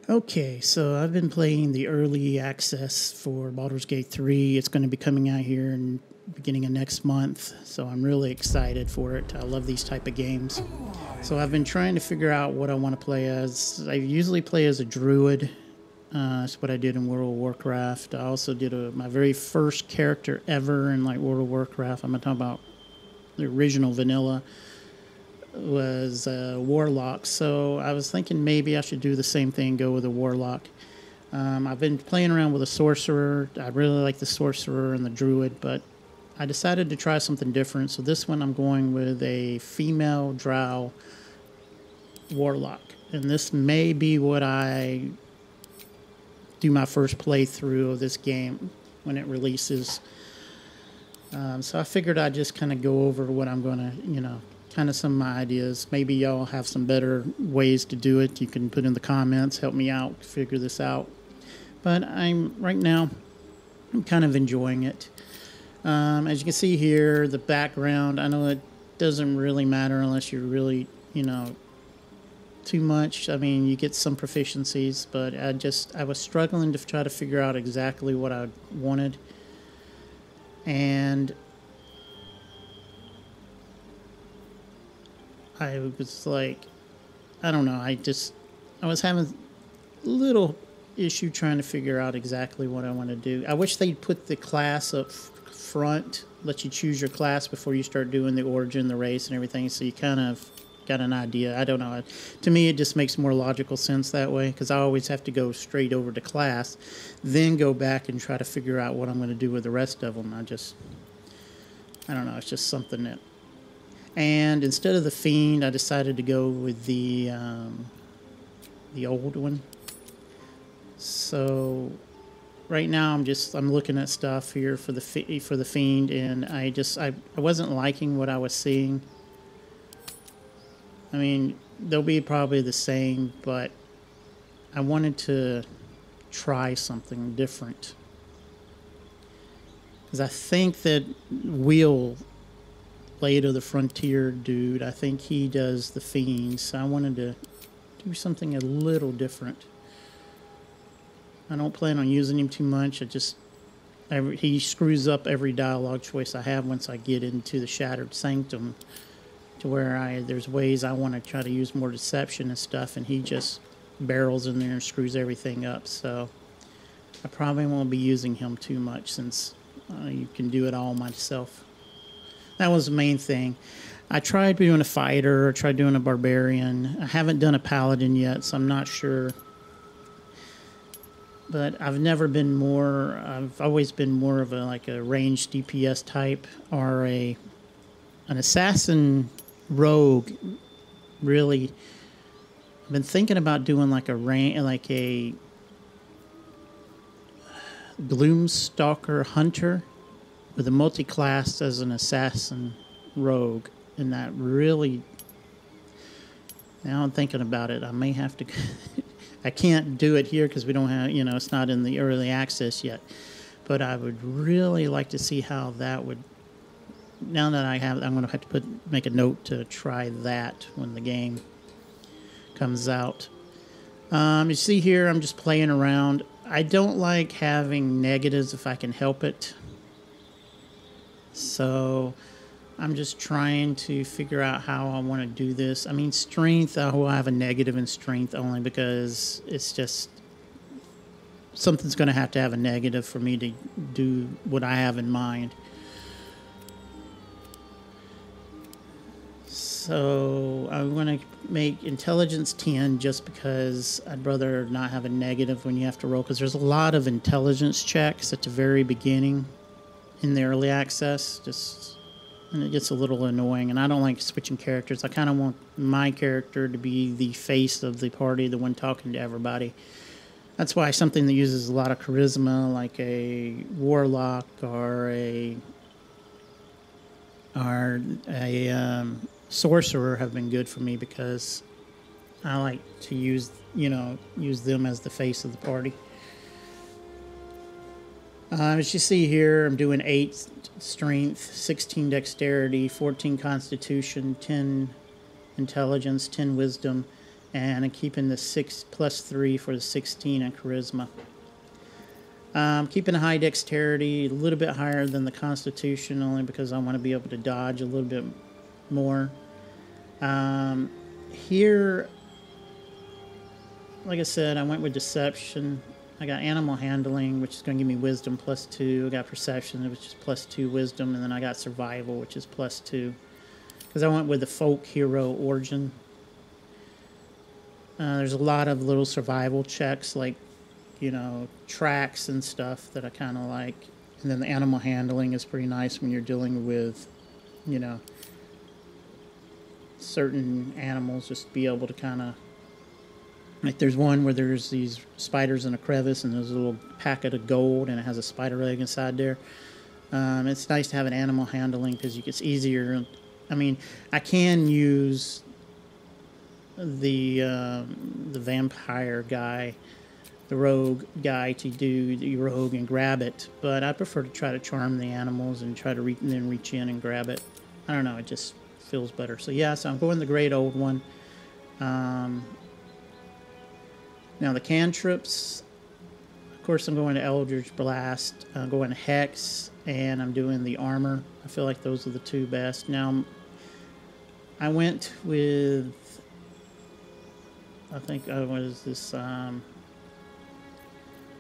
Okay, so I've been playing the early access for Baldur's Gate 3. It's going to be coming out here in beginning of next month, so I'm really excited for it. I love these type of games. So I've been trying to figure out what I want to play as. I usually play as a druid. That's what I did in World of Warcraft. I also did my very first character ever in like World of Warcraft. I'm going to talk about the original vanilla was Warlock. So I was thinking maybe I should do the same thing, go with a Warlock. I've been playing around with a sorcerer. I really like the sorcerer and the druid, but I decided to try something different. So this one I'm going with a female Drow Warlock. And this may be what I do my first playthrough of this game when it releases. So I figured I'd just kind of go over what I'm going to, kind of some of my ideas. Maybe y'all have some better ways to do it. You can put in the comments, help me out, figure this out. But right now, I'm kind of enjoying it. As you can see here, the background, I know it doesn't really matter unless you're really, too much. I mean, you get some proficiencies, but I was struggling to try to figure out exactly what I wanted. And I was like, I don't know, I was having a little issue trying to figure out exactly what I want to do. I wish they'd put the class up front, let you choose your class before you start doing the origin, the race, and everything, so you kind of got an idea. I don't know. To me, it just makes more logical sense that way, because I always have to go straight over to class, then go back and try to figure out what I'm going to do with the rest of them. I don't know. It's just something that... And instead of the Fiend, I decided to go with the old one. So right now I'm looking at stuff here for the Fiend, and I wasn't liking what I was seeing. I mean, they'll be probably the same, but I wanted to try something different. Because I think that Will, Blade of the Frontier dude, I think he does the Fiends, so I wanted to do something a little different. I don't plan on using him too much. He screws up every dialogue choice I have once I get into the Shattered Sanctum, to where there's ways I want to try to use more deception and stuff, and he just barrels in there and screws everything up. So I probably won't be using him too much, since you can do it all myself. That was the main thing. I tried doing a fighter, I tried doing a barbarian. I haven't done a paladin yet, so I'm not sure. But I've always been more of a ranged DPS type, or an assassin rogue. Really, I've been thinking about doing like a Gloomstalker hunter with a multi-class as an assassin rogue, and that really, now I'm thinking about it, I may have to I can't do it here because we don't have, it's not in the early access yet, but I would really like to see how that would, now that I'm going to have to make a note to try that when the game comes out. You see here, I'm just playing around. I don't like having negatives if I can help it. So I'm just trying to figure out how I want to do this. I mean, strength, I will have a negative in strength only because it's just something's going to have a negative for me to do what I have in mind. So I'm going to make intelligence 10 just because I'd rather not have a negative when you have to roll, because there's a lot of intelligence checks at the very beginning in the early access, and it gets a little annoying, and I don't like switching characters. I kind of want my character to be the face of the party, the one talking to everybody. That's why something that uses a lot of charisma, like a Warlock or a Sorcerer, have been good for me, because I like to use them as the face of the party. As you see here, I'm doing 8 strength, 16 dexterity, 14 constitution, 10 intelligence, 10 wisdom, And I'm keeping the 6+3 for the 16 in charisma. Keeping a high dexterity, a little bit higher than the constitution, only because I want to be able to dodge a little bit more. Here, like I said, I went with deception. I got animal handling, which is going to give me wisdom +2. I got perception, which is +2 wisdom, and then I got survival, which is +2. Because I went with the folk hero origin. There's a lot of little survival checks, like, you know, tracks and stuff that I kind of like. And then the animal handling is pretty nice when you're dealing with, you know, certain animals. Just be able to kind of, like, there's one where there's these spiders in a crevice and there's a little packet of gold and it has a spider egg inside there. It's nice to have an animal handling because it's easier. I mean, I can use the vampire guy, the rogue guy, to do the rogue and grab it, but I prefer to try to charm the animals and try to then reach in and grab it. I don't know, it just feels better. So yeah, so I'm going the great old one. Now the cantrips, of course I'm going to Eldritch Blast, I'm going to Hex, and I'm doing the armor. I feel like those are the two best. Now I went with, I think what is this,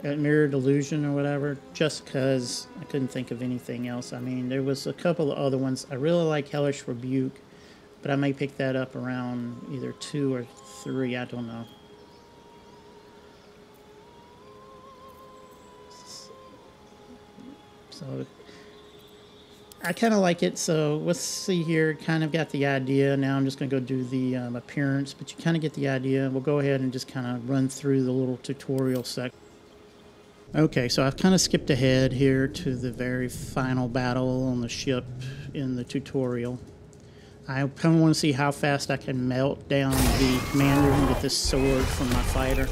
Mirrored Illusion or whatever, just because I couldn't think of anything else. I mean, there was a couple of other ones. I really like Hellish Rebuke, but I may pick that up around either 2 or 3, I don't know. So I kind of like it, so let's see here. Kind of got the idea. Now I'm just going to go do the appearance, but you kind of get the idea. We'll go ahead and just kind of run through the little tutorial section. Okay, so I've kind of skipped ahead here to the very final battle on the ship in the tutorial. I kind of want to see how fast I can melt down the commander with this sword from my fighter.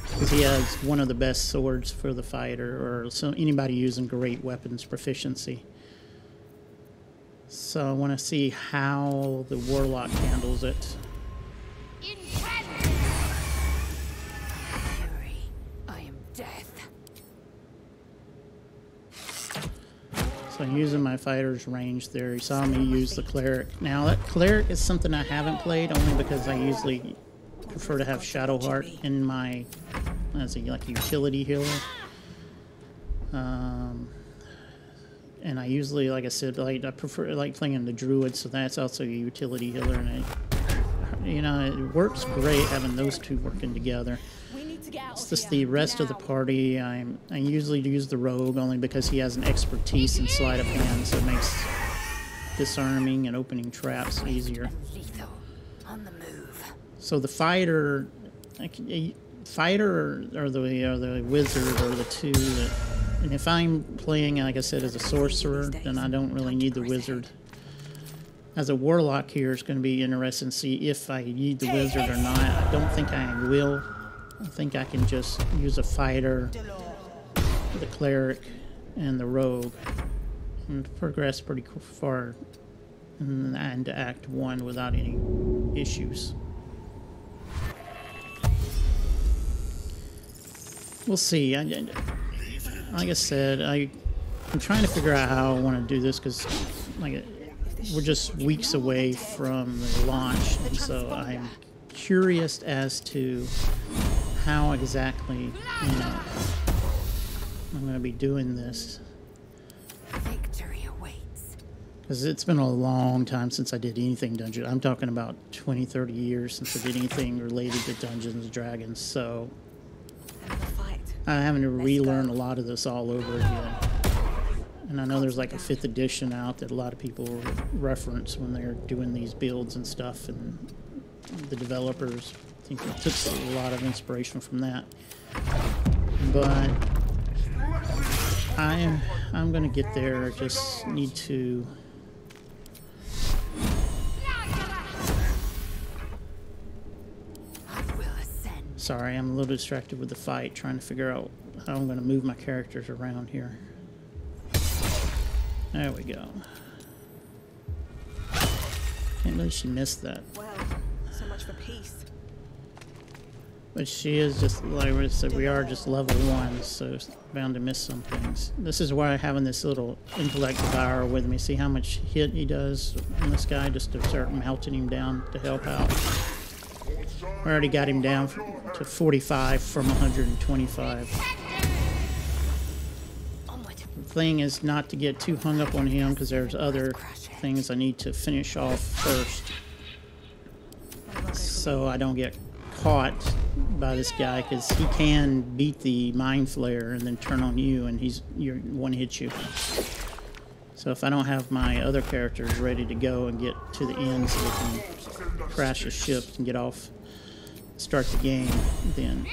Because he has one of the best swords for the fighter, or so anybody using great weapons proficiency. So I want to see how the Warlock handles it. I am death. So I'm using my fighter's range there. You saw me use the cleric. Now that cleric is something I haven't played, only because I usually prefer to have Shadowheart in my, as a like utility healer. And I usually, like I said, I prefer playing the druid, so that's also a utility healer, and you know, it works great having those two working together. It's just the rest of the party. I usually use the rogue only because he has an expertise in sleight of hand, so it makes disarming and opening traps easier. So the fighter, or the wizard are the two that. And if I'm playing, like I said, as a sorcerer, then I don't really need the wizard. As a warlock here, it's going to be interesting to see if I need the wizard or not. I don't think I will. I think I can just use a fighter, the cleric, and the rogue, and progress pretty far into Act 1 without any issues. We'll see. Like I said, I'm trying to figure out how I want to do this because, like, we're just weeks away from the launch, and so I'm curious as to how exactly, you know, I'm going to be doing this. Victory awaits. Because it's been a long time since I did anything dungeon. I'm talking about 20, 30 years since I did anything related to Dungeons & Dragons, so I'm having to relearn a lot of this all over again. And I know there's like a 5th edition out that a lot of people reference when they're doing these builds and stuff, and the developers, I think they took a lot of inspiration from that. But I'm going to get there. I just need to... Sorry, I'm a little distracted with the fight, trying to figure out how I'm going to move my characters around here. There we go. Can't believe she missed that. Well, so much for peace. But she is just, like I said, we are just level 1, so it's bound to miss some things. This is why having this little intellect devourer with me. See how much hit he does on this guy, just to start melting him down to help out. We already got him down to 45 from 125. The thing is not to get too hung up on him, because there's other things I need to finish off first, so I don't get caught by this guy, because he can beat the mind flayer and then turn on you, and you're one hit you. So if I don't have my other characters ready to go and get to the end so we can crash the ship and get off, start the game, then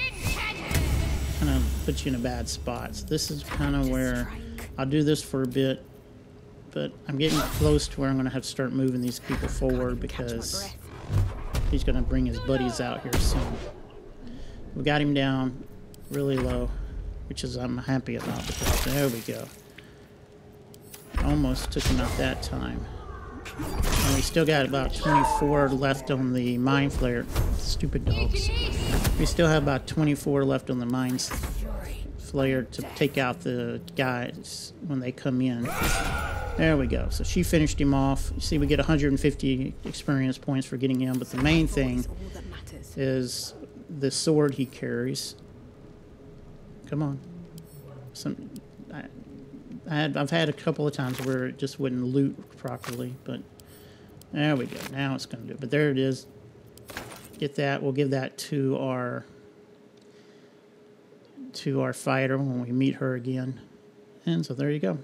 kind of put you in a bad spot. So this is kind of where I'll do this for a bit, but I'm getting close to where I'm going to have to start moving these people forward, because he's going to bring his buddies out here soon. We got him down really low, which is I'm happy about, because there we go. Almost took him out that time. And we still got about 24 left on the mind flayer. Stupid dogs. We still have about 24 left on the mind flayer to take out the guys when they come in. There we go. So she finished him off. You see, we get 150 experience points for getting him, but the main thing is the sword he carries. Come on. I've had a couple of times where it just wouldn't loot properly, but there we go. Now it's going to do it. But there it is. Get that. We'll give that to our fighter when we meet her again. And so there you go.